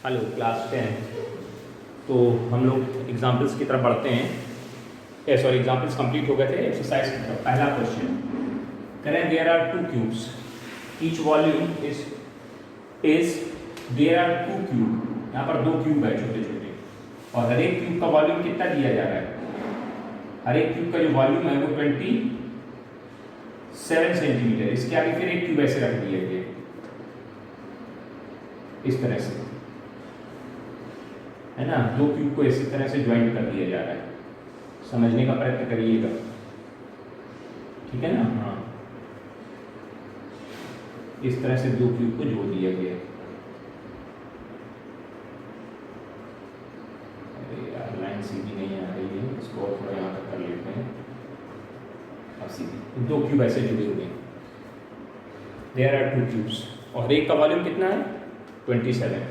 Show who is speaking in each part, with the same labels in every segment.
Speaker 1: Hello class 10। तो हम लोग एग्जाम्पल्स की तरफ बढ़ते हैं। सॉरी, एग्जाम्पल्स कंप्लीट हो गए थे। एक्सरसाइज की तरफ पहला क्वेश्चन करें। There are two cubes, each volume is there are two cube. यहाँ पर दो क्यूब है छोटे छोटे, और हर एक क्यूब का वॉल्यूम कितना दिया जा रहा है? हर एक क्यूब का जो वॉल्यूम है वो 27 सेंटीमीटर। इसके आगे फिर एक क्यूब ऐसे रख दिया गया इस तरह से, है ना। दो क्यूब को इसी तरह से ज्वाइंट कर दिया जा रहा है। समझने का प्रयत्न करिएगा, ठीक है ना। हाँ, इस तरह से दो क्यूब को जोड़ दिया गया है। अरे यार, लाइन सीधी नहीं आ रही है, इसको और थोड़ा यहाँ तक कर लेते हैं। अब सीधी दो क्यूब ऐसे जुड़े हुए हैं। देयर आर टू क्यूब्स, और एक का वॉल्यूम कितना है? 27।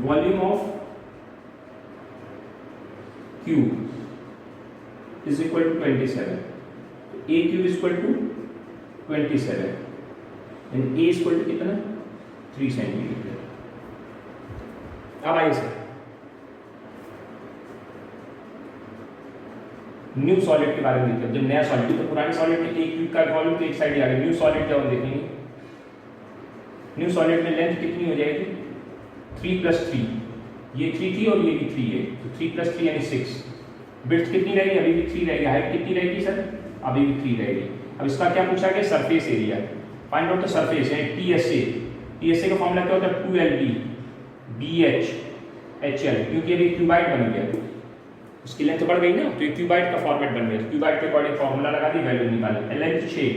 Speaker 1: Volume of cube is equal to 27। तो a cube is equal to 27 and a is equal to कितना? 3 सेंटीमीटर। अब आइए सर, न्यू सॉलिड के बारे में देखते हैं। जब नया सॉलिड, तो पुराने सॉलिड में एक क्यूब का वॉल्यूम तो एक साइड आ गया। न्यू सॉलिड जब हम देखेंगे, न्यू सॉलिड में लेंथ कितनी हो जाएगी? 3 + 3। ये 3 थी और ये भी 3 है, तो 3 + 3 यानी 6। विड्थ कितनी रहेगी? अभी भी 3 रहेगी। हाइट कितनी रहेगी सर? अभी भी 3 रहेगी। अब इसका क्या पूछा गया? Surface area. Find out the surface है टीएसए। टीएसए का फॉर्मूला क्या होता है? 2LB BH HL, क्योंकि अभी क्यूबाइड बन गया, उसकी लेंथ बढ़ गई ना, तो ये क्यूबाइड का फॉर्मेट बन गया। क्यूबाइड के अकॉर्डिंग फॉर्मूला लगा दी, वैल्यू निकाली। ln 6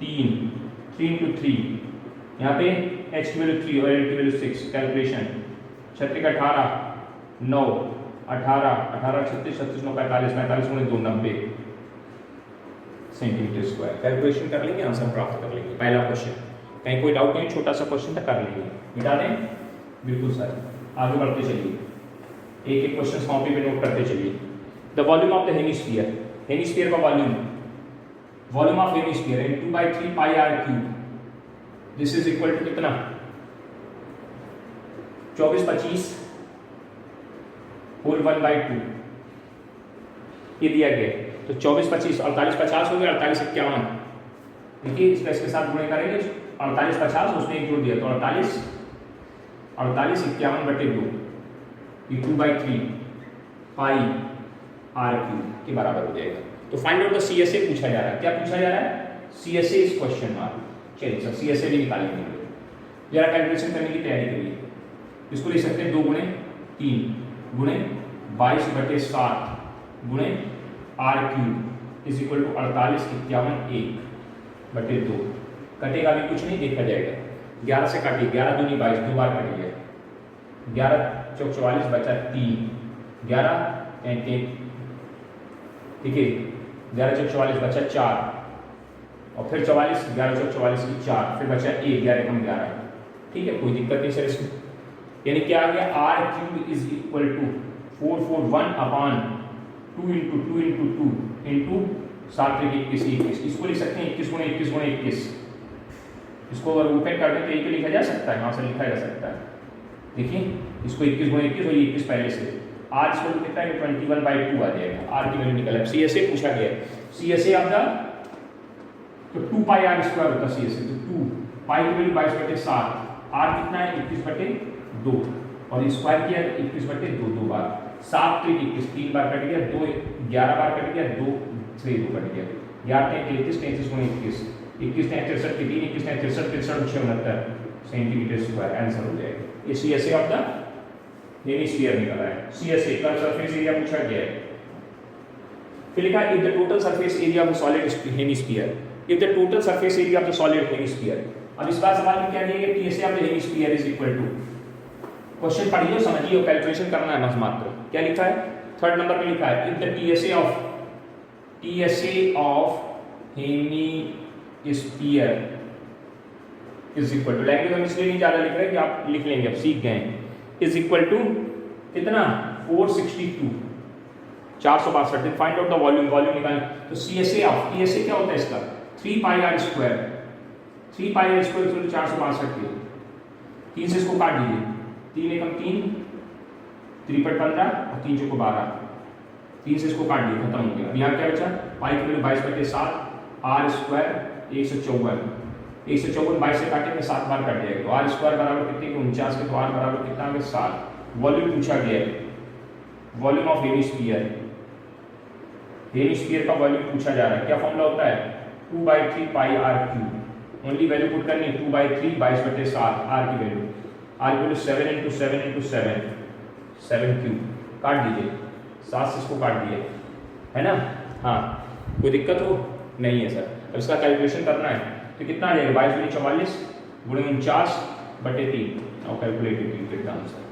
Speaker 1: 3 × 3, यहाँ पे h की वैल्यू 3 और l की value 6। Calculation 36 18 9 18 18 36 36 9 45 45 × 2 90 centimetre square. Calculation कर लेंगे, आंसर प्राप्त कर लेंगे। पहला क्वेश्चन, कहीं कोई डाउट नहीं, छोटा सा क्वेश्चन था, कर लेंगे। मिटा दें? बिल्कुल सर। आगे बढ़ते चलिए, एक एक क्वेश्चन कॉपी पे नोट करते चलिए। The volume of the hemisphere, hemisphere का volume, volume of hemisphere in 2/3 πr³। This is equal to कितना? 24 25 होल 1/2। ये दिया गया, तो 24 25 48 50 हो गया, 48 51। देखिए इसके साथ गुणे करेंगे, 48 50 उसने एक जोड़ दिया, तो 48 51/2, ये 2/3 πr³ के बराबर हो जाएगा। तो फाइंड आउट द CSA पूछा जा रहा है। क्या पूछा जा रहा है? CSA is question mark. चलिए सर, CSA भी निकालेंगे। जरा कैलकुलेशन करने की तैयारी करिए। इसको लिख सकते हैं 2 × 3 × 22/7 × r³ इज इक्वल टू 48 51 1/2। कटेगा भी कुछ नहीं, देखा जाएगा। 11 से काटिए, 11 दूनी 22, 2 बार कट गया। 11 × 4 = 44 बचा 3, 11 ठीक है, 11 × 4 = 44 बचा 4, और फिर 44 11 × 4 = 4, फिर बचा 1, 11 × 11। ठीक है, कोई दिक्कत नहीं सर इसमें। यानी क्या आ गया? r³ is equal to 441/2 × 2 × 2 × 7 × 21 21। इसको लिख सकते हैं 21 × 21 × 21। इसको अगर ओपन कर दें तो 1 लिखा जा सकता है, यहाँ से लिखा जा सकता है। देखिए, इसको 21 × 21 और ये 21 पहले से। r इसको कितना है? 21/2 आ जाएगा। r की वैल्यू निकल। CSA पूछा गया है। CSA ऑफ द, तो 2πr² होता है CSA, तो 2 पाई की वैल्यू 22/7, r कितना है? 21/2, और स्क्वायर किया 21/2 2 बार। 7 × 21 3 बार कट गया, 2 11 बार कट गया, 2 3 2 कट गया। 11 × 33 33 × 21 21 × 63 3 21 × 63 63 69 सेंटीमीटर स्क्वायर आंसर हो जाएगा। ये CSA ऑफ द हेमिस्फीयर निकला है। CSA का सरफेस एरिया पूछा गया है। फिर लिखा if the total surface area of the solid hemisphere, if the total surface area of the solid hemisphere. अब इस बार सवाल में क्या दिया गया? TSA of the hemisphere is equal to, question पढ़िए समझिए और कैलकुलेशन करना है बस मात्र। क्या लिखा है? 3rd नंबर पे लिखा है if the TSA of hemisphere is equal to, language हम इसलिए नहीं ज़्यादा लिख रहे कि आप लिख लेंगे, अब सीख गए हैं। इज इक्वल टू कितना? 462 462। Find out the volume, volume निकालें। तो CSA ऑफ, TSA क्या होता है इसका? 3πr², 3πr² 462 3 से इसको काट दीजिए, 3 एकम 3, 3 पर 15 और 3 चौको 12, 3 से इसको काट दिए, खत्म हो गया। अब यहाँ क्या बचा, पाई की वैल्यू 22/7, आर स्क्वायर 154, 154 22 से काटेंगे 7 बार कट जाएगा, तो आर स्क्वायर बराबर कितने के 49 के, तो आर बराबर कितना आ गया 7। वॉल्यूम पूछा गया है, वॉल्यूम ऑफ हेमिस्फीयर, हेमिस्फीयर का वॉल्यूम पूछा जा रहा है। क्या फॉर्मूला होता है 2/3 pi r cube, only value put करनी है 2/3 22/7, आर की वैल्यू, आर की वैल्यू 7 × 7 × 7, 7 क्यूब, काट दीजिए, 7 से इसको काट दिए, है ना। हाँ, कोई दिक्कत हो नहीं है सर। अब इसका कैलकुलेशन करना है तो कितना आ जाएगा, 22 × 44 गुणे 49/3, और कैलकुलेट का आंसर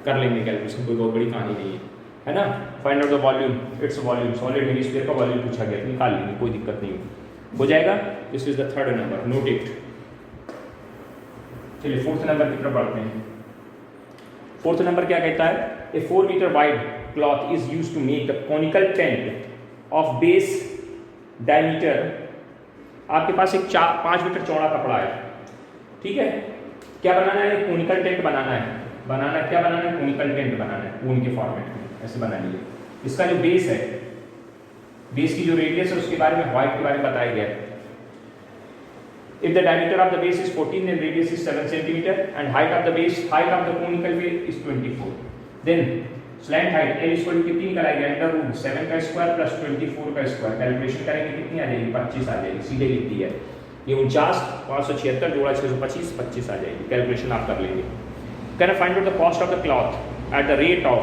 Speaker 1: कर लेंगे कैलकुलेशन, कोई बहुत बड़ी कहानी नहीं है ना। Find out the volume, it's volume, solid hemisphere का वॉल्यूम पूछा गया, निकाल लेंगे, कोई दिक्कत नहीं हो जाएगा। This is the third number, note it. चलिए फोर्थ नंबर की तरफ बढ़ते हैं। फोर्थ नंबर क्या कहता है, a 4 metre wide cloth is used to make the conical tent of base diameter. आपके पास एक 5 मीटर चौड़ा कपड़ा है, ठीक है, क्या बनाना है, कॉनिकल टेंट बनाना है, क्या बनाना है, कॉनिकल टेंट बनाना है, कोन के फॉर्मेट में ऐसे बना लीजिए। इसका जो बेस है, बेस की जो रेडियस है उसके बारे में, हाइट के बारे में बताया गया है। If the diameter of the base is 14, then radius is 7 cm and height of the base, height of the conical base is 24. Then slant height L equal to कितनी निकालेंगे, अंडर रूट 7 का square plus 24 का square, calculation करेंगे कितनी आ जाएगी, 25 आ जाएगी, सीधे लिख दी है। ये 49, 576 जोड़ा 625, 25 आ जाएगी, कैलकुलेशन आप कर लेंगे। Can find out the cost of the cloth at the rate of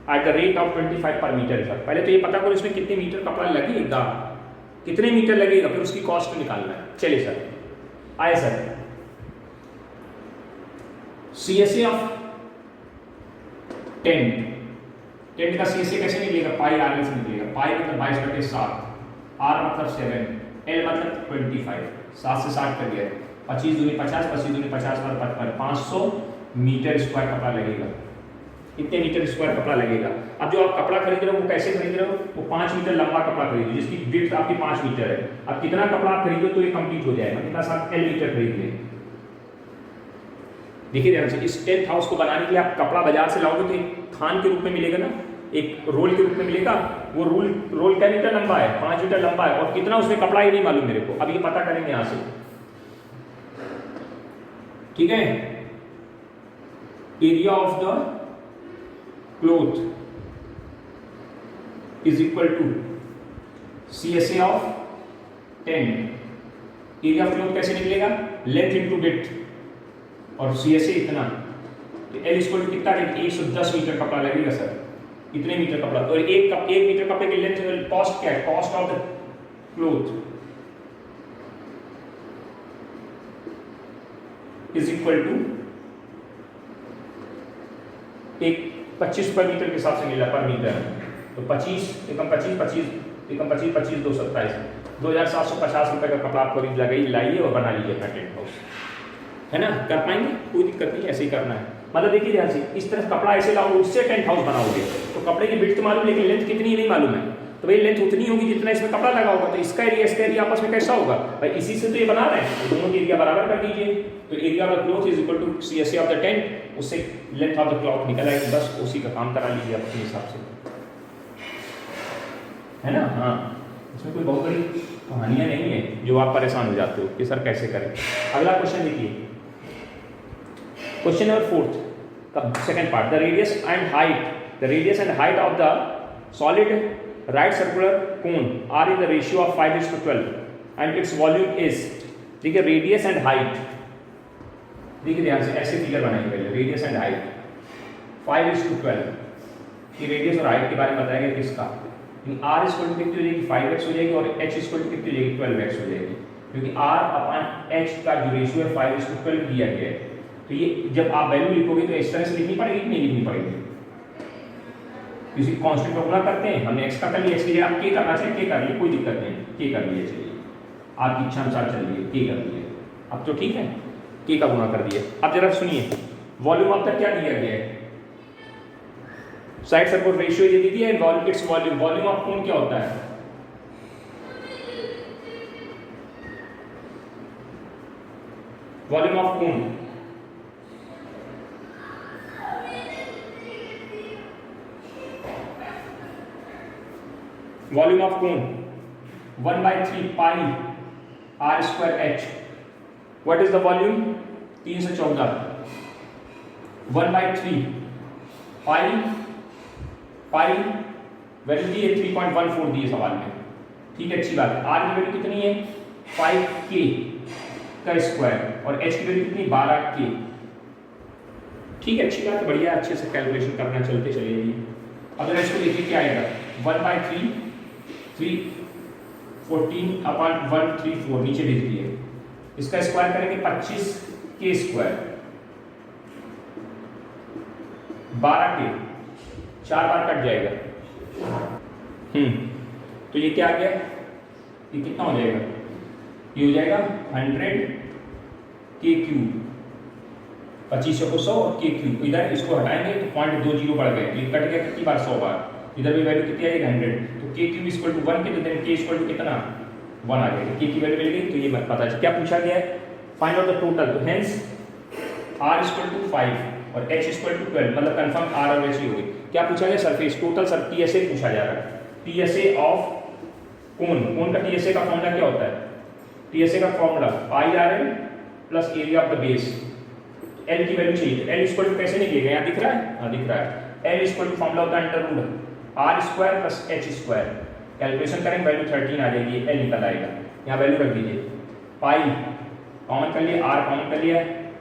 Speaker 1: 25 पर मीटर। पहले तो ये पता करो इसमें कितने मीटर कपड़ा लगेगा, कितने मीटर लगेगा, फिर उसकी कॉस्ट निकालना है। चलिए सर, आए सर, सीएसए ऑफ टेंट का सीएसए कैसे निकलेगा, पाई आर से निकलेगा। पाई मतलब 22/7, आर मतलब 7, एल मतलब 25, 7 से 60 कर गया, 25 दूनी 50, 25 दूनी 50 पर 55, 500 मीटर स्क्वायर कपड़ा लगेगा। इतने मीटर स्क्वायर कपड़ा लगेगा। अब जो आप कपड़ा खरीद रहे हो वो कैसे खरीद रहे हो, वो 5 मीटर लंबा कपड़ा खरीदो जिसकी विड्थ आपकी 5 मीटर है। अब कितना कपड़ा आप खरीदो तो ये कंप्लीट हो जाएगा, कितना साथ L मीटर खरीद लें। देखिए ध्यान से, इस टेंट हाउस को बनाने के लिए आप कपड़ा बाजार से लाओगे तो एक थान के रूप में मिलेगा ना, एक रोल के रूप में मिलेगा। वो रोल क्या मीटर लंबा है, 5 मीटर लंबा है, और कितना उसमें कपड़ा ही नहीं मालूम मेरे को। अब ये पता करेंगे यहां से, ठीक है। Area of the cloth is equal to CSA of tent. Area of cloth कैसे निकलेगा, लेंथ इंटू विड्थ, और CSA इतना, तो L इक्वल टू कितना, 110 मीटर कपड़ा लगेगा सर, इतने मीटर कपड़ा। और एक मीटर कपड़े की लेंथ, कॉस्ट क्या है, cost of the cloth is equal to एक 25 पर मीटर के हिसाब से मिला पर मीटर, तो 25 एकम 25 25 25 2 27 2750 रुपए का कपड़ा आप खरीद लाइए और बना लीजिए अपना टेंट हाउस, है ना। कर पाएंगे, कोई दिक्कत नहीं, ऐसे ही करना है। मतलब देखिए ध्यान से, इस तरफ कपड़ा ऐसे लाओगे, उससे टेंट हाउस बनाओगे तो कपड़े की विड्थ मालूम, लेकिन लेंथ कितनी नहीं मालूम है, तो भाई लेंथ उतनी होगी जितना इसमें कपड़ा लगा होगा। तो इसका एरिया आपस में कैसा होगा भाई, इसी से तो ये बना रहे हैं, तो दोनों की एरिया बराबर कर दीजिए। तो area of the cloth is equal to CSA of the tent, उससे लेंथ ऑफ द क्लॉथ निकल आएगी, बस उसी का काम करा लीजिए अपने हिसाब से, है ना। हाँ, इसमें कोई बहुत बड़ी कहानियां नहीं है जो आप परेशान हो जाते हो कि सर कैसे करें। अगला क्वेश्चन देखिए, क्वेश्चन नंबर 4 का second part, the radius and height of the solid right circular cone are in the ratio of 5:12 and its volume is. देखिए रेडियस एंड हाइट, देखिए ध्यान से, ऐसे फिगर बनाएंगे पहले, रेडियस एंड हाइट 5:12 की रेडियस और हाइट के बारे में बताया गया किसका, R इक्वल टू कितनी हो जाएगी, 5x हो जाएगी, और H इक्वल टू कितनी हो जाएगी, 12x हो जाएगी, क्योंकि R अपॉन H का जो रेशियो है 5:12 दिया गया है। तो ये जब आप वैल्यू लिखोगे तो इस तरह से लिखनी पड़ेगी कि नहीं लिखनी पड़ेगी, किसी कांस्टेंट को गुणा करते हैं, हमने x का कर लिया, इसकी जगह आप k करना चाहिए, k कर लिए, कोई दिक्कत नहीं, k कर लिए, चलिए आपकी इच्छा अनुसार चलिए, k कर लिए, अब तो ठीक है, k का गुणा कर दिए। अब जरा सुनिए, वॉल्यूम अब तक क्या दिया गया है, साइड सर्कुलर रेशियो ये दी है, it's volume, volume of cone क्या होता है, volume of cone volume of cone 1/3 pi r square h। What is the volume? 314 1/3 pi value दी है 3.14 दी है सवाल में, ठीक है, अच्छी बात है। r की वैल्यू कितनी है? 5k का स्क्वायर और h की वैल्यू कितनी? 12k, ठीक है, अच्छी बात है, बढ़िया, अच्छे से कैलकुलेशन करना, चलते चलिए जी। अगर इसको देखिए क्या आएगा 1/3 314/134 नीचे भेज दिए, इसका स्क्वायर करेंगे 25k स्क्वायर 12k, 4 बार कट जाएगा। तो ये क्या आ गया? ये कितना हो जाएगा? ये हो जाएगा 100k क्यूब, 2500 को 100 और k क्यूब। इधर इसको हटाएंगे तो 0.20 बढ़ गए, ये कट गया कितनी बार? 100 बार। इधर भी वैल्यू कितनी आएगी? 100। तो k क्यूब इक्वल टू 1 के, तो देन k इक्वल टू कितना? 1 आ जाएगा। k की वैल्यू मिल गई, तो ये पता है क्या पूछा गया है? Find out the total. तो हेंस r इक्वल टू 5 और h इक्वल टू 12, मतलब कंफर्म r और h ही होगी। क्या पूछा गया? सरफेस टोटल सर TSA पूछा जा रहा है। TSA ऑफ कोन का TSA का फॉर्मूला क्या होता है? TSA का formula πr plus area of the base. L की वैल्यू चाहिए, L इक्वल टू कैसे निकलेगा? यहाँ दिख रहा है, हाँ दिख रहा है। L इक्वल टू फॉर्मूला होता है under r square plus h square. Calculation करेंगे वैल्यू 13 आ जाएगी, L निकल आएगा। यहाँ वैल्यू रख दीजिए, पाई कॉमन कर लिया, r कॉमन कर लिया,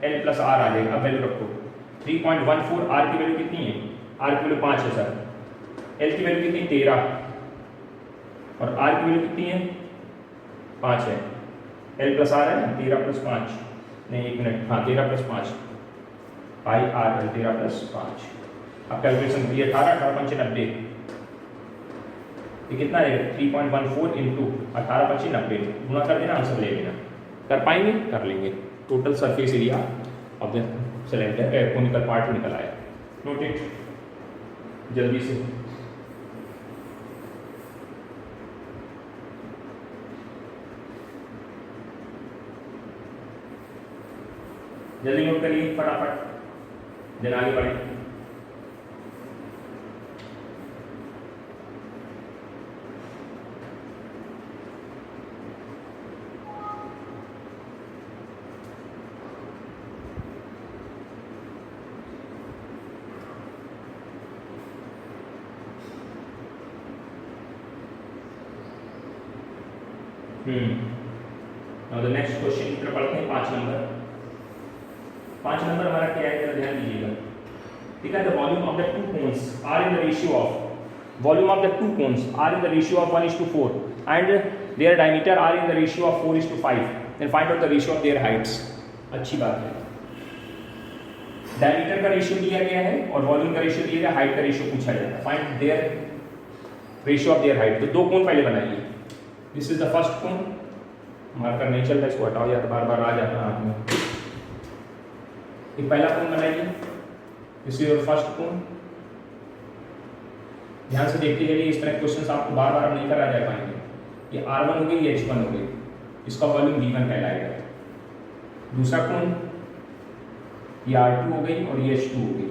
Speaker 1: L प्लस r आ जाएगा। अब वैल्यू रखो 3.14, r की वैल्यू कितनी है? r की वैल्यू 5 है सर। L की वैल्यू कितनी? 13 और r की वैल्यू कितनी है? 5 है। L प्लस r है ना, 13 प्लस 5, नहीं 1 मिनट, हाँ 13 प्लस 5 पाई r है, 13 प्लस 5। अब कैलकुलेशन करिए, 18 5 90, ये कितना है? 3.14 इंटू 18 5 90, गुना कर देना, आंसर ले लेना। कर पाएंगे? कर लेंगे। Total surface area of the cylinder conical part निकल आया। नोट इट जल्दी से। जल्दी नोट करिए फटाफट, दिन आगे बढ़े। Now the next question की तरफ पढ़ते हैं। 5 नंबर। 5 नंबर हमारा क्या है, ध्यान दीजिएगा, ठीक है। The volume of the two cones are in the ratio of volume of the two cones are in the ratio of 1:4 and their diameter are in the ratio of 4:5. Then find out the ratio of their heights. अच्छी बात है, diameter का ratio दिया गया है और volume का ratio दिया गया, हाइट का रेशियो पूछा जाता है। Find their ratio of their height. तो दो कोन पहले बनाइए। This is the first cone, marker नहीं चल रहा, इसको हटाओ या तो बार बार आ जाता है हाथ में। एक पहला कोन बनाइए, दिस इज योर फर्स्ट कोन। ध्यान से देखते जाइए, इस तरह क्वेश्चंस आपको बार बार नहीं करा जा पाएंगे। ये R1 हो गई, ये H1 हो गई, इसका वॉल्यूम V1 कहलाएगा। दूसरा कोन ये R2 हो गई और ये H2 हो गई,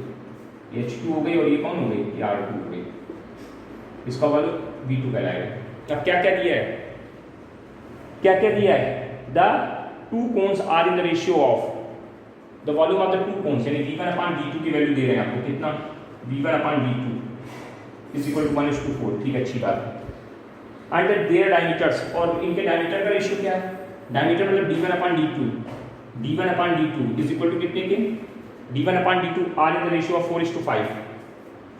Speaker 1: ये H2 हो गई और ये कौन हो गई? ये R2 हो गई, इसका वॉल्यूम V2 कहलाएगा। अब क्या क्या दिया है, क्या क्या दिया है? The two cones are in the ratio of the volume of the two cones, यानी V1/V2 की वैल्यू दे रहे हैं आपको, कितना? V1/V2 इज इक्वल टू 1:4, ठीक है, अच्छी बात है। एंड देयर डायमीटर्स, और इनके डायमीटर का रेशियो क्या है? डायमीटर मतलब D1/D2, D1/D2 is equal to कितने के? D1/D2 are in the ratio of 4:5,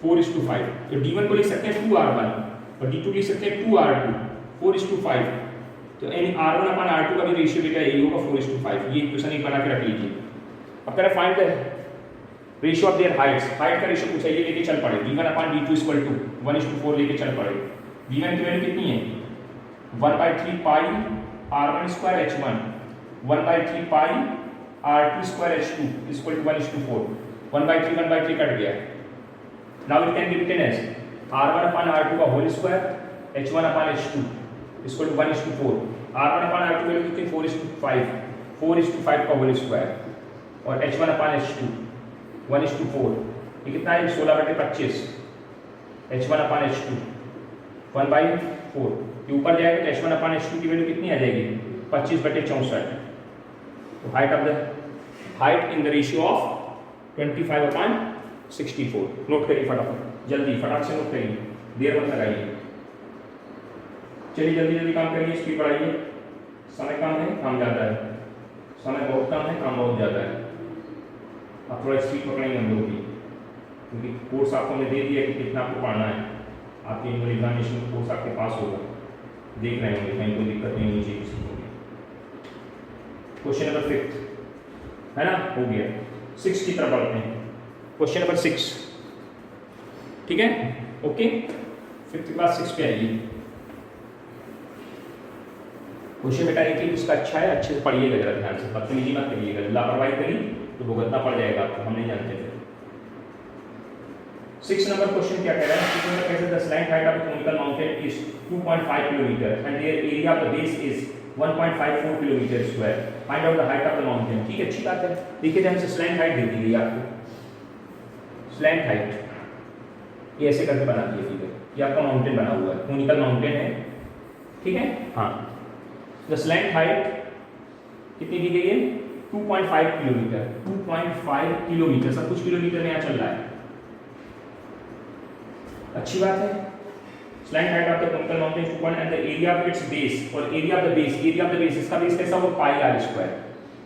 Speaker 1: 4:5। तो D1 को लिख सकते हैं 2R1 और D2 लिख सकते हैं 2R2, 4:5। तो यानी R1/R2 का भी रेशियो बेटा यही होगा 4:5। ये इक्वेशन एक बना के रख लीजिए। अब करें find the ratio of their Heights. Height का रेशियो पूछा, ये लेके चल पड़े। V1/D2 इक्वल टू 1:4 लेके चल पड़े। V1 की वैल्यू कितनी है? 1/3 pi R1 square H1, 1/3 pi R2 square H2 equal to 1:4। 1/3 cut गया। Now it can be written as R1/R2 का whole square H1/H2 equal to 1:4। R1/R2 value कितनी? 4:5, 4:5 का होल स्क्वायर और H1/H2 1:4। ये कितना है? 16/25 H1/H2 1/4 4, ये ऊपर जाएगा तो h1/h2 की वैल्यू कितनी आ जाएगी 25/64। तो height of the height in the ratio of 25/64। Note करिए फटाफट, जल्दी फटाफट से नोट करिए, देर मत लगाइए। चलिए जल्दी जल्दी काम करिए, स्पीड बढ़ाइए। समय कम है काम ज़्यादा है, समय बहुत कम है काम बहुत ज़्यादा है। आप थोड़ा स्पीड पकड़ेंगे हम लोग भी, क्योंकि कोर्स आपको हमने दे दिया कि कितना आपको पढ़ना है। आपके एनुअल एग्जामिनेशन कोर्स आपके पास होगा, देख रहे होंगे, कहीं कोई दिक्कत नहीं होनी चाहिए किसी को भी। क्वेश्चन नंबर 5 है ना, हो गया। 6 की तरफ बढ़ते हैं। क्वेश्चन नंबर 6, ठीक है, ओके। 5th क्लास 6 पे आइए। क्वेश्चन बेटा एक ही उसका अच्छा है, अच्छे से पढ़िएगा जरा ध्यान से, बदतमीजी मत करिएगा। लापरवाही करी तो भुगतना पड़ जाएगा आपको, हम नहीं जानते थे। 6 नंबर क्वेश्चन क्या कह रहा है, कैसे the slant height of conical mountain is 2.5 kilometre and their area of the base is 1.54 kilometre square, find out the height of the mountain. ठीक है, अच्छी बात है। देखिए ध्यान से, स्लैंट हाइट दे दी गई आपको, स्लैंट हाइट ये ऐसे करके बना दिए फिगर, ये आपका माउंटेन बना हुआ है, कोनिकल माउंटेन है, ठीक है। हाँ, द स्लैंट हाइट कितनी दी गई है 2.5 किलोमीटर, 2.5 किलोमीटर, सब कुछ किलोमीटर में यहाँ चल रहा है, अच्छी बात है। Slant height of the conical mountain 2.5 and the area of its base, और एरिया ऑफ द बेस, इसका बेस कैसा हो पाई आर स्क्वायर,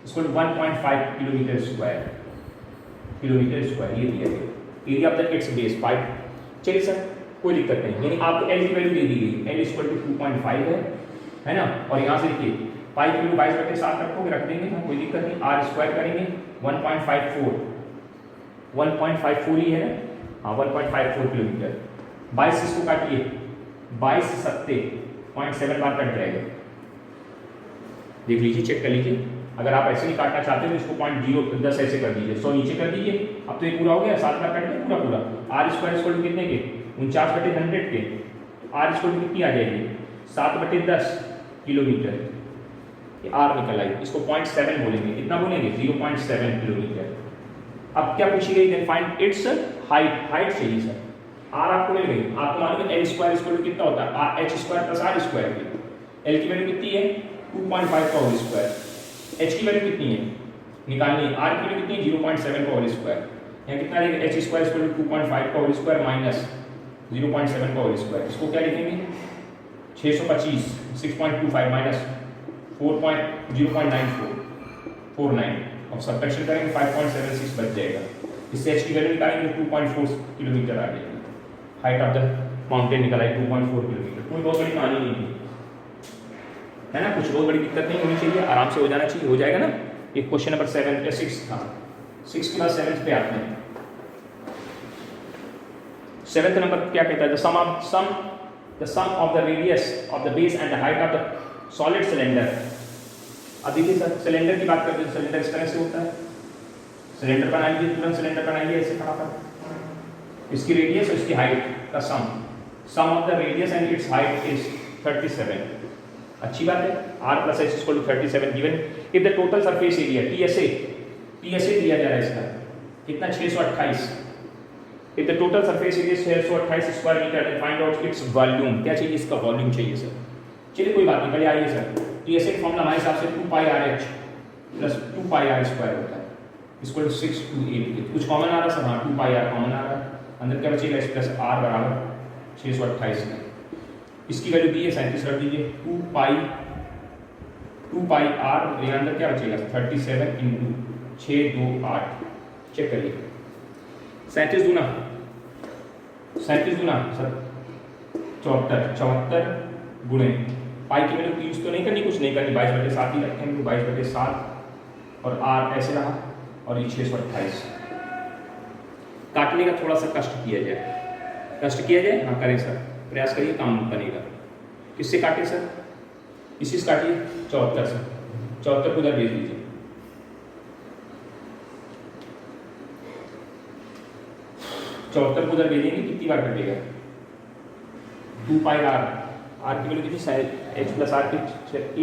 Speaker 1: इसको 1.5 किलोमीटर स्क्वायर, ये दिया गया area of the it's base पाई। चलिए सर कोई दिक्कत नहीं, यानी आपको एल की वैल्यू दे दी गई, एल इक्वल टू 2.5 है ना, और यहाँ से देखिए पाई की वैल्यू 22/7 रखोगे, रख देंगे हम, कोई दिक्कत नहीं। आर स्क्वायर करेंगे 1.54 ही है ना, हाँ 1.54 किलोमीटर। 22 इसको काटिए, 22 सत्ते 0.7 बार कट जाएगा, देख लीजिए, चेक कर लीजिए। अगर आप ऐसे नहीं काटना चाहते तो इसको 0.010 ऐसे कर दीजिए, 100 नीचे कर दीजिए। अब तो ये पूरा हो गया, 7 बार कट गया पूरा। आर स्क्वायर इक्वल टू कितने के 49/100 के, आर इक्वल टू कितनी आ जाएगी 7/10 किलोमीटर, ये आर निकल आई, इसको 0.7 बोलेंगे, कितना बोलेंगे 0.7 किलोमीटर। अब क्या पूछी गई, then find its height, height चाहिए सर। आर आपको मिल गई, आपको मालूम है एल स्क्वायर इक्वल टू कितना होता है H square plus R square की। एल की वैल्यू कितनी है 2.5 का होल स्क्वायर, एच की वैल्यू कितनी है निकालनी है, आर की वैल्यू कितनी है 0.7 का होल स्क्वायर। यहाँ कितना लिखेंगे एच स्क्वायर इक्वल टू 2.5 का होल स्क्वायर माइनस 0.7 का होल स्क्वायर, इसको क्या लिखेंगे 625, 6.25 माइनस 0.9449, अब सब्ट्रैक्शन करेंगे 5.76 बच जाएगा। इससे एच की वैल्यू निकालेंगे 2.4 किलोमीटर आ जाएगी। हाइट ऑफ द माउंटेन निकाला है 2.4 किलोमीटर। कोई बहुत बड़ी कहानी नहीं थी, है ना, कुछ बहुत बड़ी दिक्कत नहीं होनी चाहिए, आराम से हो जाना चाहिए, हो जाएगा ना। एक क्वेश्चन नंबर 7 या 6 था, 6 के बाद 7 पे आते हैं। 7th नंबर क्या कहता है, the sum of the radius of the base and the height of the solid cylinder। अब देखिए सर, सिलेंडर की बात करते हैं, सिलेंडर इस तरह से होता है, सिलेंडर बनाइए, तुरंत सिलेंडर बनाइए ऐसे फटाफट, इसकी रेडियस और इसकी हाइट का sum of the radius and its height is 37, अच्छी बात है। r plus h equal to 37 given. If the total surface area TSA दिया जा रहा है इसका कितना 628, if the total surface area 628 square metre and find out its volume, क्या चाहिए इसका वॉल्यूम चाहिए सर। चलिए कोई बात नहीं, पहले आइए सर, TSA का फॉर्मूला हमारे हिसाब से 2πRh प्लस 2πr स्क्वायर होता है, इसको 628, कुछ कॉमन आ रहा है सर, हाँ 2πr कॉमन आ रहा है, अंदर क्या बचेगा h प्लस r बराबर 628 में, इसकी वैल्यू दी है 37 रख दीजिए, 2πr, ये अंदर क्या बचेगा 37 इंटू 628, चेक करिए 37 दूना सर 74 गुणे पाई की वैल्यू यूज तो नहीं करनी, कुछ नहीं करनी, 22/7 ही रखेंगे, 22/7 और r ऐसे रहा और ये 628। काटने का थोड़ा सा कष्ट किया जाए, हाँ करें सर, प्रयास करिए, काम बनेगा। किससे काटे सर, इसी से काटिए 74 से, 74 को उधर भेज दीजिए, चौहत्तर को उधर भेजेंगे, कितनी बार कटेगा 2πr, r की वैल्यू कितनी h प्लस r की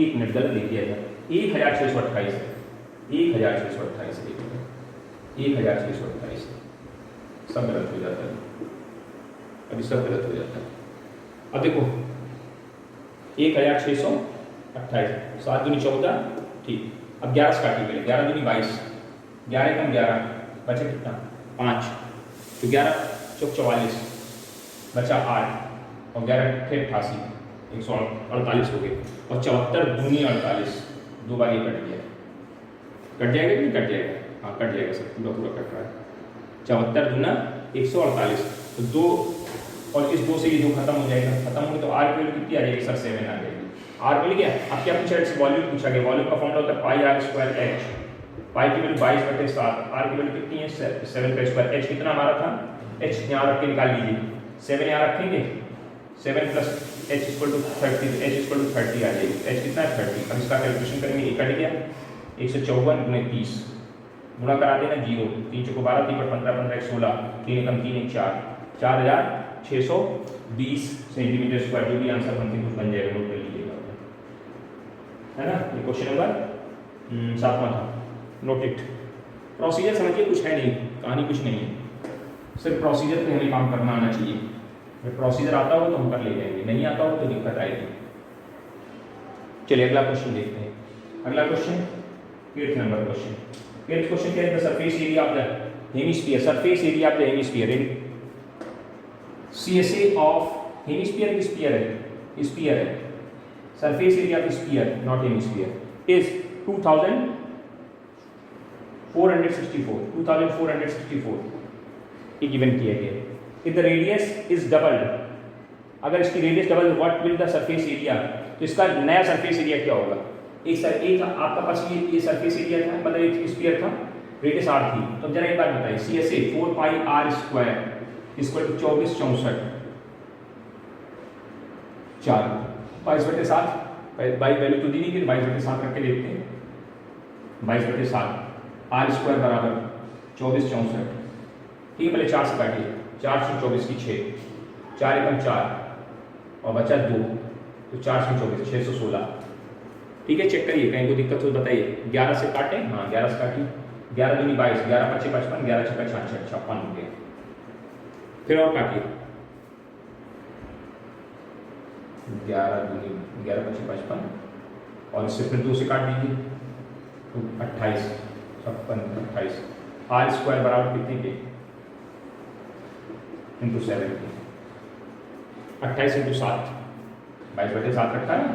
Speaker 1: 1 मिनट गलत लिख दिया था, 1628 है, 1628 सब गलत हो जाता है, अभी सब गलत हो जाता है। अब देखो 1628, 7 दूनी 14, ठीक। अब 11 से काटिए पहले, 11 दूनी 22, 11 एकम 11, बचा कितना 5, तो 11 चौक 44, बचा 8 और 11 थे 88, 148 हो गए, और 74 दूनी 48, 2 बार ये कट गया, कट जाएगा कि नहीं कट जाएगा? हाँ कट जाएगा सर, पूरा पूरा कट रहा है। 74 दूना 148, तो 2 और इस 2 से ये 2 खत्म हो जाएगा, खत्म होगी तो आर की वैल्यू कितनी आ जाएगी सर? 7 आ जाएगी। आर मिल गया। अब क्या पूछा है? वॉल्यूम पूछा गया। वॉल्यूम का फॉर्मूला होता है पाई आर स्क्वायर एच। पाई की वैल्यू 22/7, आर की वैल्यू कितनी है? 7 का स्क्वायर। एच कितना हमारा था? एच यहाँ रख के निकाल लीजिए, 7 यहाँ रखेंगे, 7 + h = 30, h = 30 आ जाएगी। h कितना है? 30। अब इसका कैलकुलेशन करेंगे, ये कट गया, 154 × 30 गुणा करा देना 0, 3 × 12, 3 × 15, 15 × 16, 3 × 3 = 4, 4620 सेंटीमीटर स्क्वायर। जो भी आंसर बनते कुछ बन जाएगा, नोट कर लीजिएगा, है ना? ये क्वेश्चन नंबर 7वां था, नोट इट। प्रोसीजर समझिए, कुछ है नहीं, कहानी कुछ नहीं है, सिर्फ प्रोसीजर पे हमें काम करना आना चाहिए। अगर प्रोसीजर आता हो तो हम कर ले जाएंगे, नहीं आता हो तो दिक्कत आएगी। चलिए अगला क्वेश्चन देखते हैं। अगला question 8th number question. 8th question क्या है? The surface area of the hemisphere, surface area of the hemisphere in CSA of hemisphere की स्फीयर है, स्फीयर है, surface area of sphere not hemisphere is 2464 ये given किया गया है। If the radius is double, अगर इसकी radius double, what will the surface area, तो इसका नया सरफेस एरिया क्या होगा? एक आपका पास ये सरफेस एरिया था, मतलब एक स्फीयर था, रेडियस r थी, तो जरा एक बात बताइए, CSA 4πr² = 2464 4 22/7, बाई वैल्यू तो दी नहीं कि 22/7 रख के देखते हैं, 22/7 r² बराबर 2464, ठीक है। पहले 4 से काटिए, 4 से 24 की 6, 4 एकम 4 और बचा 2, तो 4 से 24 616, ठीक है। चेक करिए, कहीं को दिक्कत हो बताइए। 11 से काटें, हाँ 11 से काटिए, 11 दूनी 22, 11 × 5 = 55, 11 × 6 = 66, 56 हो गया। फिर और काटिए, 11 दूनी 11 × 5 = 55 और इससे फिर 2 से काट दीजिए, तो 28, 56, 28, r² बराबर कितने के? × 7 के, 28 × 7, 22/7 रखा है,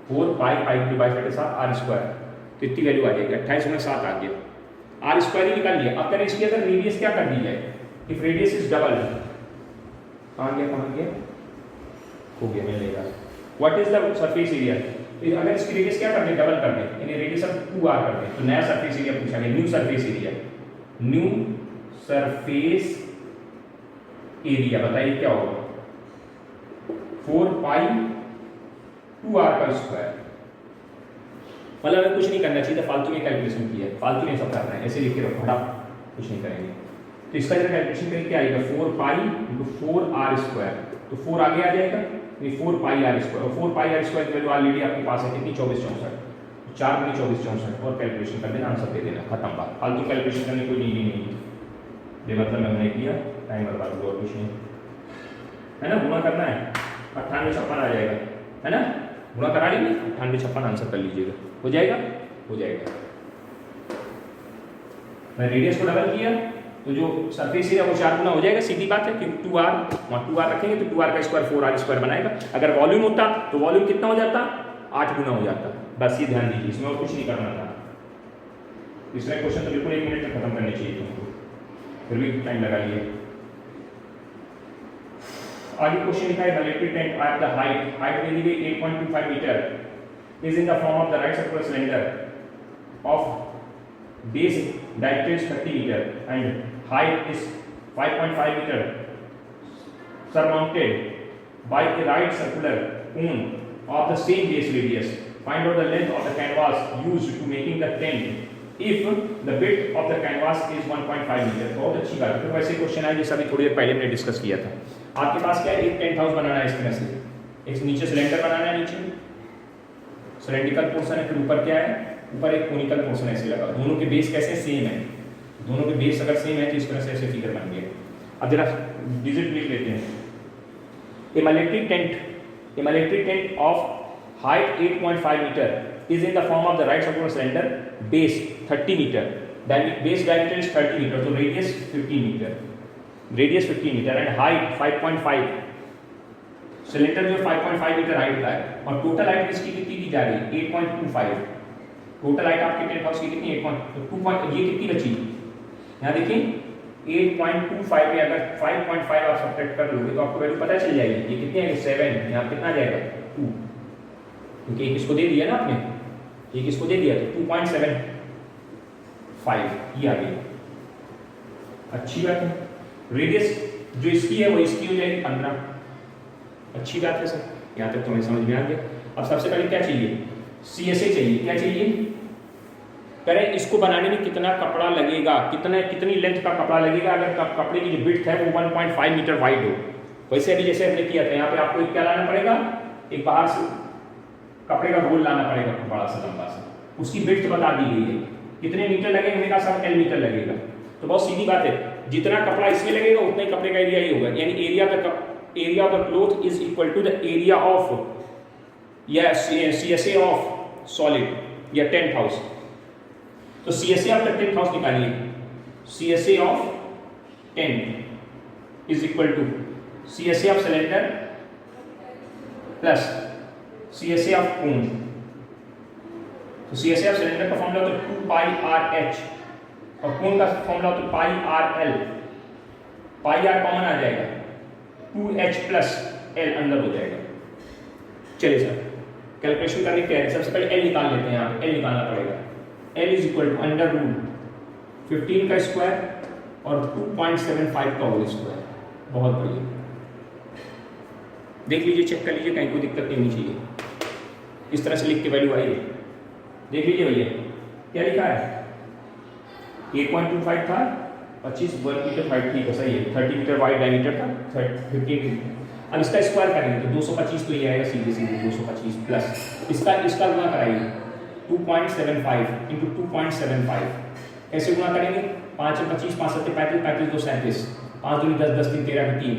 Speaker 1: 4π × 22/7 r², तो इतनी वैल्यू आ जाएगी, 28 × 7 आ गया, r² ही निकाल लिया। अब करें इसकी अगर रेडियस क्या कर दी जाए? इफ रेडियस इज डबल, कहाँ गया, हो गया, मिल लेगा। What is the surface area, अगर इसकी रेडियस क्या कर दे? डबल कर दे, यानी रेडियस अब 2r कर दे, तो नया सरफेस एरिया पूछा गया, new surface area. New surface area बताइए क्या होगा? 4π 2r²। मतलब हमें कुछ नहीं करना चाहिए था, फालतू में कैलकुलेशन किया है, फालतू में सब करना है, ऐसे लिख के रखो, हटा, कुछ नहीं करेंगे। तो इसका जरा कैलकुलेशन करके क्या आएगा? 4π × 4r², तो 4 आगे आ जाएगा, ये 4πr², और 4πr² की वैल्यू ऑलरेडी आपके पास है कितनी? 2464, 4 × 2464 और कैलकुलेशन कर देना, आंसर दे देना, खत्म बात। फालतू कैलकुलेशन करने की कोई नीड ही नहीं, बेमतलब मैंने किया, टाइम बर्बाद हुआ, कुछ नहीं, है ना? गुणा करना है, 9856 आ जाएगा, है ना? गुणा करा लेंगे, 9856 आंसर कर लीजिएगा, हो जाएगा, हो जाएगा। मैं रेडियस को डबल किया तो जो सरफेस एरिया वो 4 गुना हो जाएगा, सीधी बात है, क्योंकि 2r, वहाँ 2r रखेंगे तो 2r का स्क्वायर 4r² बनाएगा। अगर वॉल्यूम होता तो वॉल्यूम कितना हो जाता? 8 गुना हो जाता। बस ये ध्यान दीजिए, इसमें और कुछ नहीं करना था। तीसरा क्वेश्चन तो बिल्कुल 1 मिनट में खत्म करने चाहिए तुमको, फिर भी टाइम लगा लिया। आगे क्वेश्चन लिखा है, the electric tent at the height दे दी गई 8.25 metre is in the form of the right circular cylinder of base diameter is 30 meter and height is 5.5 meter, surmounted by a right circular cone of the same base radius. Find out the length of the canvas used to making the tent if the width of the canvas is 1.5 meter. बहुत अच्छी बात है। तो वैसे question है जैसा अभी थोड़ी देर पहले हमने डिस्कस किया था। आपके पास क्या है? एक टेंट हाउस बनाना है इस तरह से, एक नीचे सिलेंडर बनाना है, नीचे सिलेंड्रिकल पोर्शन है, फिर ऊपर क्या है? ऊपर एक कोनिकल पोर्शन ऐसे लगा, दोनों के बेस कैसे? सेम है, दोनों के बेस अगर सेम है तो इस तरह से ऐसे फिगर बन गया। अब जरा डिजिट लिख लेते हैं। Electric tent of height 8.5 meter is in the form of the right circular cylinder, base 30 meter, base diameter is 30 meter, so radius 15 meter, radius 15 meter and height 5.5, cylinder जो 5.5 मीटर हाइट का है और total height इसकी कितनी दी जा रही है 8.25, total height आपके टेंट हाउस की कितनी 8.2, ये कितनी बची यहाँ देखिए 8.25 में अगर 5.5 आप सब्ट्रैक्ट कर लोगे तो आपको वैल्यू पता चल जाएगी, ये कितनी आएगी 7, यहाँ कितना आ जाएगा 2, क्योंकि एक इसको दे दिया ना आपने, एक इसको दे दिया तो 2.75 ये आ गई, अच्छी बात है। रेडियस जो इसकी है वो इसकी हो जाएगी 15, अच्छी बात है सर, यहाँ तक तुम्हें समझ में आ गया। अब सबसे पहले क्या चाहिए, CSA चाहिए, क्या चाहिए करें, इसको बनाने में कितना कपड़ा लगेगा, कितनी लेंथ का कपड़ा लगेगा, अगर कपड़े की जो विड्थ है वो 1.5 मीटर वाइड हो, वैसे अभी जैसे हमने किया था यहाँ पे आपको क्या लाना पड़ेगा, एक बाहर से कपड़े का रोल लाना पड़ेगा बड़ा सा लंबा सा, उसकी विड्थ बता दी गई है, कितने मीटर लगेगा, हमने कहा सब L मीटर लगेगा, तो बहुत सीधी बात है, जितना कपड़ा इसमें लगेगा उतना ही कपड़े का एरिया ही होगा, यानी area of the cloth is equal to the area of या CSA ऑफ सॉलिड या टेंट हाउस। तो CSA of the tent house निकालिए, CSA of tent is equal to CSA of cylinder plus CSA of cone. तो CSA of cylinder का formula होता है 2 पाई RH और कोन का फॉर्मूला होता है पाई RL, पाई R कॉमन आ जाएगा, 2H प्लस L अंदर हो जाएगा। चलिए सर कैलकुलेशन करने की तैयारी, सबसे पहले L निकाल लेते हैं, यहाँ पे L निकालना पड़ेगा, L is equal to under root 15 का स्क्वायर और 2.75 का होल स्क्वायर, बहुत बढ़िया, देख लीजिए चेक कर लीजिए कहीं कोई दिक्कत नहीं होनी चाहिए, इस तरह से लिख के वैल्यू आई है, देख लीजिए भैया क्या लिखा है 8.25 था, 25 वर्ग मीटर हाइट थी, सही है, 30 मीटर वाइड डायमीटर था, 15 मीटर। अब इसका स्क्वायर करेंगे तो 225 तो ये आएगा सीधे सीधे 225 प्लस इसका गुणा कराइए 2.75 इंटू 2.75, कैसे गुणा करेंगे, 5 और 25, 5 7 35, 35 2 37, 5 दूनी 10, 10 3 13 3,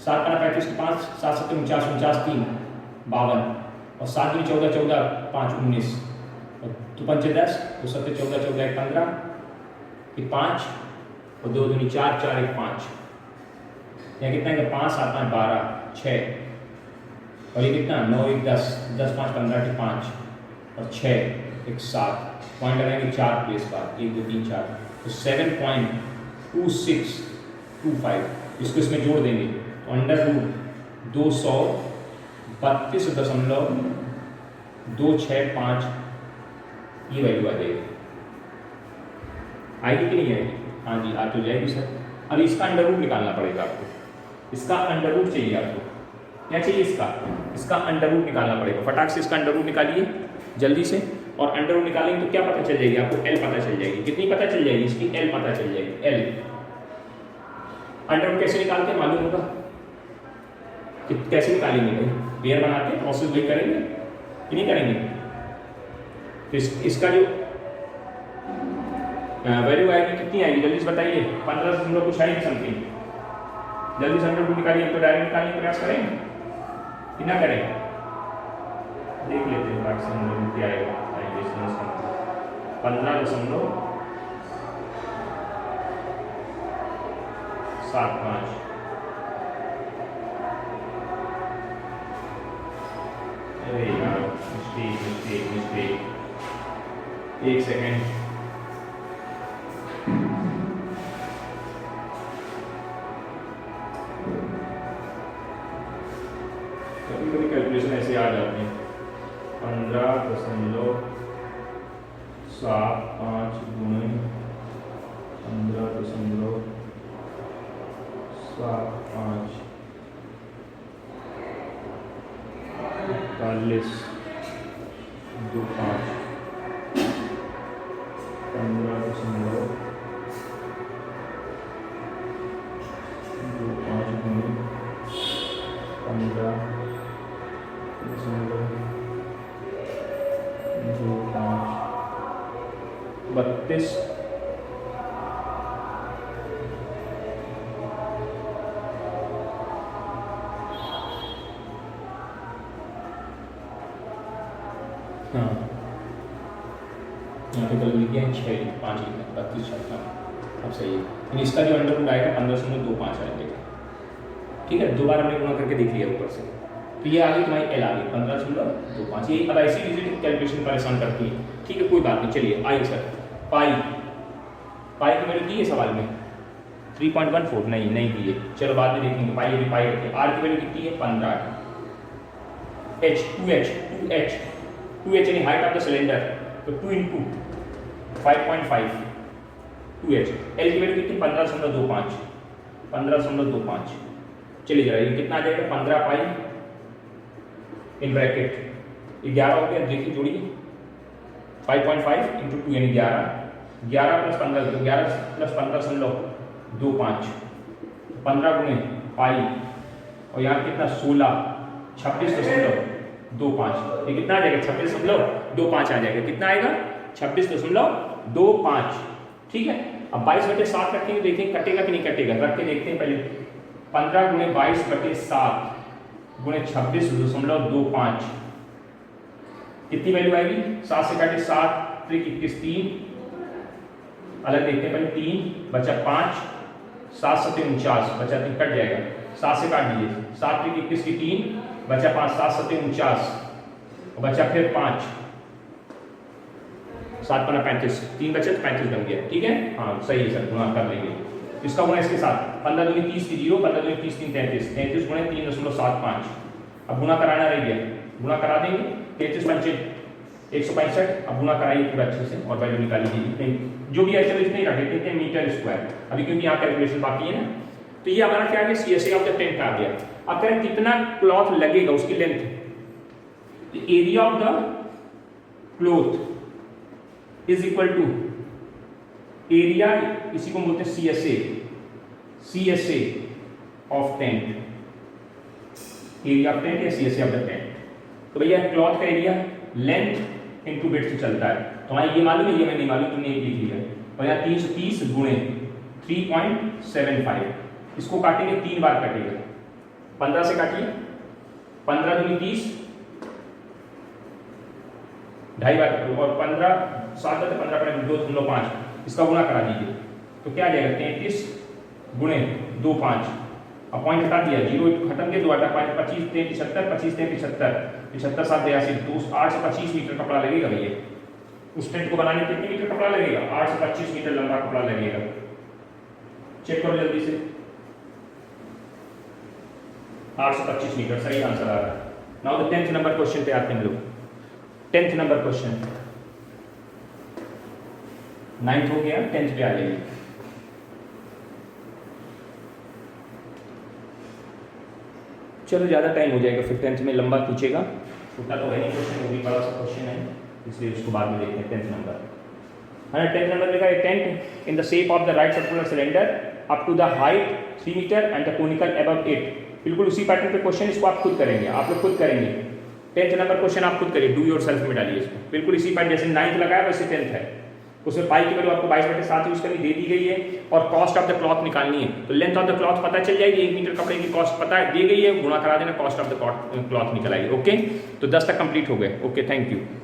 Speaker 1: 7 का 35 5, 7 7 49 49 3 52 और 7 दूनी 14 14 5 19 और 2 5 10, 2 7 14 14 1 15 5 और 2 दूनी 4 4 1 5, यहाँ कितना है 5 7 5 12 6 और ये कितना 9 1 10 10 5 15 5 और 6 1 7, पॉइंट लगाएंगे 4 प्लेस बाद 1 2 3 4, तो 7.2625, इसको इसमें जोड़ देंगे तो अंडर रूट 232.265 ये वैल्यू आ जाएगी, आएगी कि नहीं आएगी, हाँ जी आ तो जाएगी सर। अब इसका अंडर रूट निकालना पड़ेगा आपको, इसका अंडर रूट चाहिए आपको, क्या चाहिए इसका अंडर रूट निकालना पड़ेगा, फटाक से इसका अंडर रूट निकालिए जल्दी से, और अंडर रूट निकालेंगे तो क्या पता चल जाएगी आपको, L पता चल जाएगी, कितनी पता चल जाएगी इसकी, L पता चल जाएगी, L। अंडर रूट कैसे निकालते हैं मालूम होगा, कैसे निकालेंगे भाई, पेयर बनाते हैं, प्रोसेस वही करेंगे कि नहीं करेंगे, तो इसका जो वैल्यू आएगी कितनी आएगी जल्दी से बताइए, 15 कुछ आएगी समथिंग, जल्दी से अंडर रूट निकालिए, तो डायरेक्ट निकालने का प्रयास करें कि ना करें, देख लेते हैं बात से अंडर रूट क्या आएगा, 15.75, अरे यार मिस्टेक, एक सेकेंड, कभी कैलकुलेशन ऐसे आ जाते हैं, 15.75 गुणे 15.75 41 2 5 15.25 गुणे 32 32 हाँ यहाँ पे कल लिख दिया 6 5 लिखना 32 छक्का। अब सही है, लेकिन इसका जो अंडर रूट आएगा 15.25 आएगा। ठीक है, दोबारा हमने गुणा करके देख लिया ऊपर से, तो ये आ गई तुम्हारी एल आ गई 15.25। ये अब ऐसी डिजिट कैलकुलेशन परेशान करती है। ठीक है, कोई बात नहीं, चलिए आइए सर। पाई की वैल्यू दी है सवाल में 3.14, नहीं दी है, चलो बाद में देखेंगे। पाई रखिए। आर की वैल्यू कितनी है 15। एच 2h यानी हाइट ऑफ द सिलेंडर, तो 2 × 5.5 2h। एल की वैल्यू कितनी 15.25। चलिए जरा ये कितना आ जाएगा 15 पाई इन ब्रैकेट 11 हो गया, देखिए जोड़िए 5.5 × 2 यानी 11 + 15 तो 11 + 15.25 15 गुणे पाई और यहाँ कितना 16 26.25। ये कितना आ जाएगा 26.25 आ जाएगा। कितना आएगा 26.25। ठीक है, अब 22/7 रखेंगे, देखें कटेगा कि नहीं कटेगा, रख के देखते हैं पहले। 15 गुणे 22/7 गुणे 26.25 कितनी वैल्यू आएगी? 7 से काटे 7 3 21 3 अलग देखते हैं पहले। 3 बचा 5 7 7 49 बचा 3 कट जाएगा, 7 से काट दीजिए। 7 3 21 की 3 बचा 5 7 7 49 बचा फिर 5 7 × 35 3 बचे तो 35 बन गया। ठीक है, हाँ सही है सर, गुणा कर लेंगे इसका गुणा इसके साथ। 15 दूनी 30 की 0 15 दूनी 30 3 33 33 गुणे 3.75। अब गुणा कराना रह गया, गुणा करा देंगे। 33 पंचे 165। अब गुणा कराइए पूरा अच्छे से और वैल्यू निकाल लीजिए, जो भी ऐसे नहीं रख देते हैं मीटर स्क्वायर अभी, क्योंकि यहाँ कैलकुलेशन बाकी है ना। तो ये हमारा क्या आ गया CSA ऑफ द टेंट आ गया। अब करें कितना क्लॉथ लगेगा उसकी length, area of the cloth is equal to area, इसी को बोलते हैं CSA of tent, area of tent या CSA ऑफ द टेंट। तो भैया क्लॉथ का एरिया लेंथ इनटू विड्थ से चलता है, तुम्हारा ये मालूम है, ये मैं नहीं मालूम, तुमने ये लिख लिया। और यहाँ 330 गुणे 3.75, इसको काटेंगे 3 बार कटेगा। 15 से काटिए, 15 दूनी 30 2.5 बार और 15 7 15 2 3 5 इसका गुणा करा दीजिए तो क्या आ जाएगा 33 गुणे 2 5। अब पॉइंट हटा दिया, 0 खत्म के 2 8 5 25 3 75 25 3 75 75 7 82 2 8 से 25 मीटर कपड़ा लगेगा भैया। उस टेंट को बनाने कितने मीटर कपड़ा लगेगा? 8 से 25 मीटर लंबा कपड़ा लगेगा। चेक करो जल्दी से, 8 से 25 मीटर सही आंसर आ रहा है। Now the 10th number question पे आते हैं लोग। 10th नंबर क्वेश्चन, 9th हो गया, 10th पे आ जाइए। चलो ज़्यादा टाइम हो जाएगा फिर 10th में, लंबा खींचेगा, छोटा तो है नहीं क्वेश्चन, वो भी बड़ा सा क्वेश्चन है, इसलिए उसको बाद में देखते हैं। 10th नंबर 10th नंबर लिखा है tent in the shape of the right circular cylinder up to the height 3 metre and the conical above 8। बिल्कुल उसी पैटर्न पे क्वेश्चन, इसको आप खुद करेंगे, आप लोग खुद करेंगे। 10th नंबर क्वेश्चन आप खुद करिए, डू योर सेल्फ में डालिए इसको, बिल्कुल इसी पैटर्न जैसे 9th लगाया वैसे 10th है। उसमें पाई की वैल्यू आपको 22/7 यूज करनी दे दी गई है और कॉस्ट ऑफ द क्लॉथ निकालनी है। तो लेंथ ऑफ द क्लॉथ पता चल जाएगी, 1 मीटर कपड़े की कॉस्ट पता दी गई है, गुणा करा देना, कॉस्ट ऑफ द क्लॉथ निकल आएगी। ओके, तो 10 तक कंप्लीट हो गए। Okay, thank you.